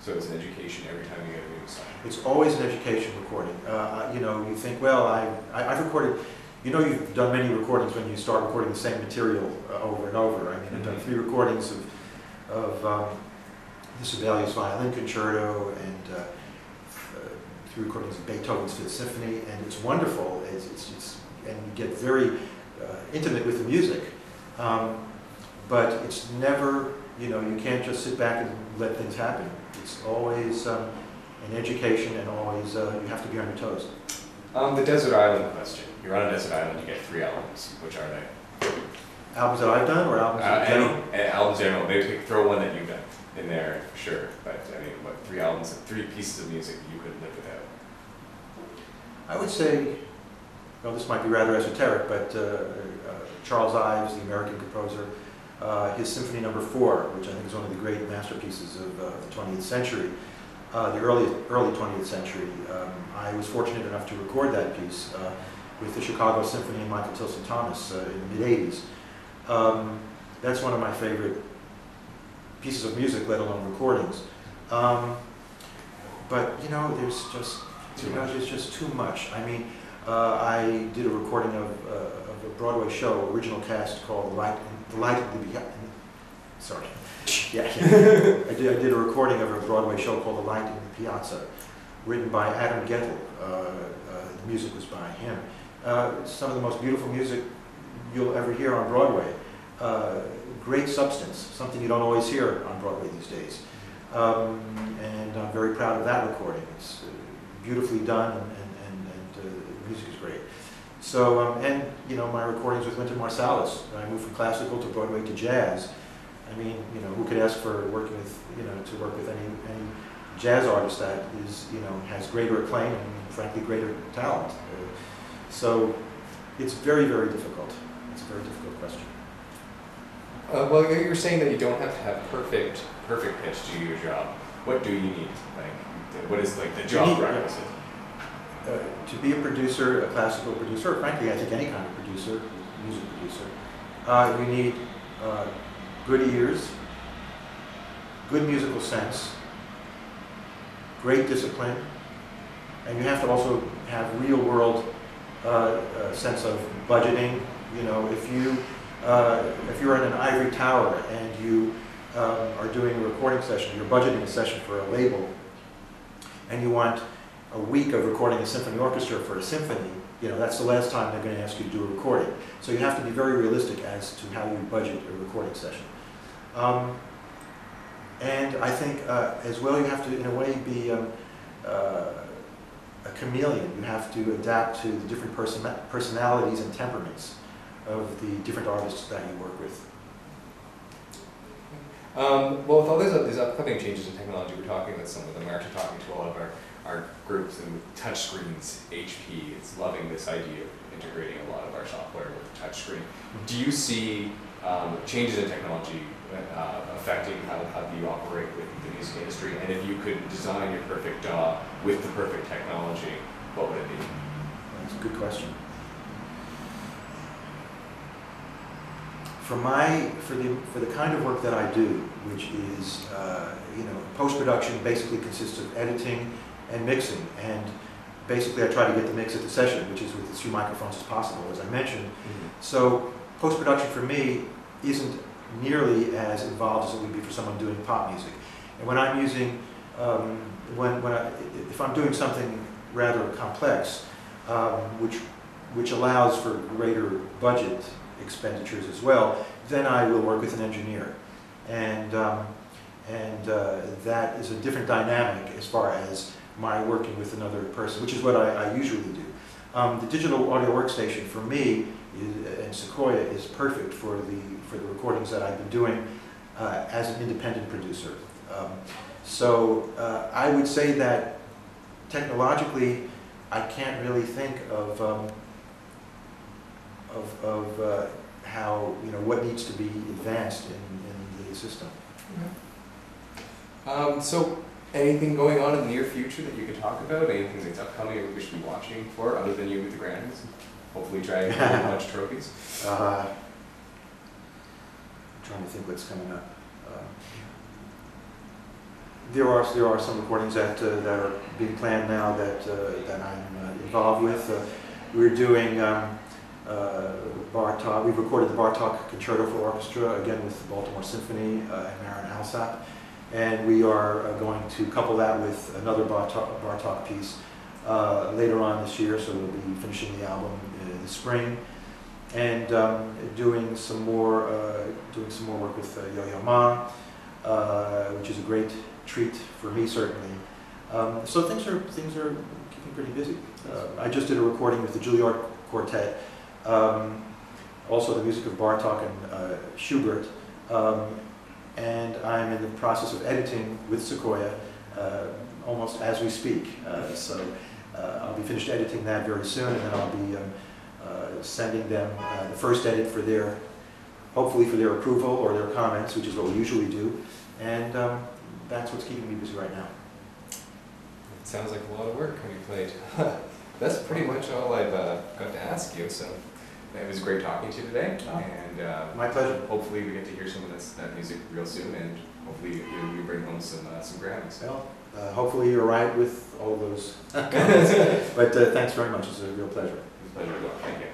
So it's an education every time you get a new song. It's always an education recording. You know, you think, well, I've recorded, you know, you've done many recordings when you start recording the same material over and over. I mean, I've done 3 recordings of the Sibelius Violin Concerto and 3 recordings of Beethoven's Fifth Symphony, and it's wonderful. And you get very intimate with the music. But it's never, you know, you can't just sit back and let things happen. It's always an education, and always you have to be on your toes. The desert island question. You're on a desert island, you get 3 albums. Which are they? Albums that I've done, or albums in general? Albums in general. Maybe throw one that you've done in there for sure. But I mean, what, 3 albums, 3 pieces of music you couldn't live without? I would say, well, this might be rather esoteric, but Charles Ives, the American composer, his Symphony No. 4, which I think is one of the great masterpieces of the 20th century, the early 20th century. I was fortunate enough to record that piece with the Chicago Symphony and Michael Tilson Thomas in the mid-'80s. That's one of my favorite pieces of music, let alone recordings. But you know, there's just too much. I mean, I did a recording of a Broadway show, original cast, called The Light in the Behind. Sorry. Yeah. I did a recording of a Broadway show called The Light in the Piazza, written by Adam Gettle. The music was by him. Some of the most beautiful music you'll ever hear on Broadway. Great substance, something you don't always hear on Broadway these days. And I'm very proud of that recording. It's beautifully done, and the music is great. So, and you know, my recordings with Wynton Marsalis. I moved from classical to Broadway to jazz. I mean, you know, who could ask for working with, you know, to work with any jazz artist that is, you know, has greater acclaim and frankly greater talent. So, it's very, very difficult. It's a very difficult question. Well, you're saying that you don't have to have perfect pitch to do your job. What do you need? Like, what is like the job requisite? To be a producer, a classical producer, or frankly, I think any kind of producer, music producer, you need good ears, good musical sense, great discipline, and you have to also have real-world sense of budgeting. You know, if you're in an ivory tower and you are doing a recording session, you're budgeting a session for a label, and you want a week of recording a symphony orchestra for a symphony, you know, that's the last time they're going to ask you to do a recording. So you have to be very realistic as to how you budget a recording session. And I think as well you have to, in a way, be a chameleon. You have to adapt to the different personalities and temperaments of the different artists that you work with. Well, with all these upcoming changes in technology, we're talking with some of them. We're actually talking to all of our groups, and with touchscreens, HP is loving this idea of integrating a lot of our software with touchscreen. Do you see changes in technology affecting how you operate with the music industry? And if you could design your perfect DAW with the perfect technology, what would it be? That's a good question. For the kind of work that I do, which is, you know, post-production basically consists of editing and mixing, and basically I try to get the mix at the session, which is with as few microphones as possible, as I mentioned. Mm-hmm. So post-production for me isn't nearly as involved as it would be for someone doing pop music. And when I'm using, if I'm doing something rather complex, which allows for greater budget expenditures as well, then I will work with an engineer, and that is a different dynamic as far as my working with another person, which is what I usually do. The digital audio workstation for me and Sequoia is perfect for the recordings that I've been doing as an independent producer. So I would say that technologically I can't really think of how, you know, what needs to be advanced in the system. Mm-hmm. So anything going on in the near future that you could talk about? Anything that's upcoming or we should be watching for, other than you with the Grammys? Hopefully try to get a bunch of trophies. I'm trying to think what's coming up. there are some recordings that are being planned now that I'm involved with. We're doing Bartók. We've recorded the Bartók Concerto for Orchestra, again with the Baltimore Symphony and Emanuel Ax, and we are going to couple that with another Bartók piece later on this year. So we'll be finishing the album in the spring, and doing some more work with Yo-Yo Ma, which is a great treat for me certainly. So things are keeping pretty busy. I just did a recording with the Juilliard Quartet, also the music of Bartók and Schubert, and I'm in the process of editing with Sequoia almost as we speak. So I'll be finished editing that very soon, and then I'll be sending them the first edit for hopefully for their approval or their comments, which is what we usually do, and that's what's keeping me busy right now. It sounds like a lot of work when you played. That's pretty much all I've got to ask you. So it was great talking to you today, and my pleasure. Hopefully we get to hear some of that music real soon, and hopefully you bring home some Grammys. Well, hopefully you're right with all those comments. But thanks very much. It's a real pleasure. It was a pleasure. Thank you.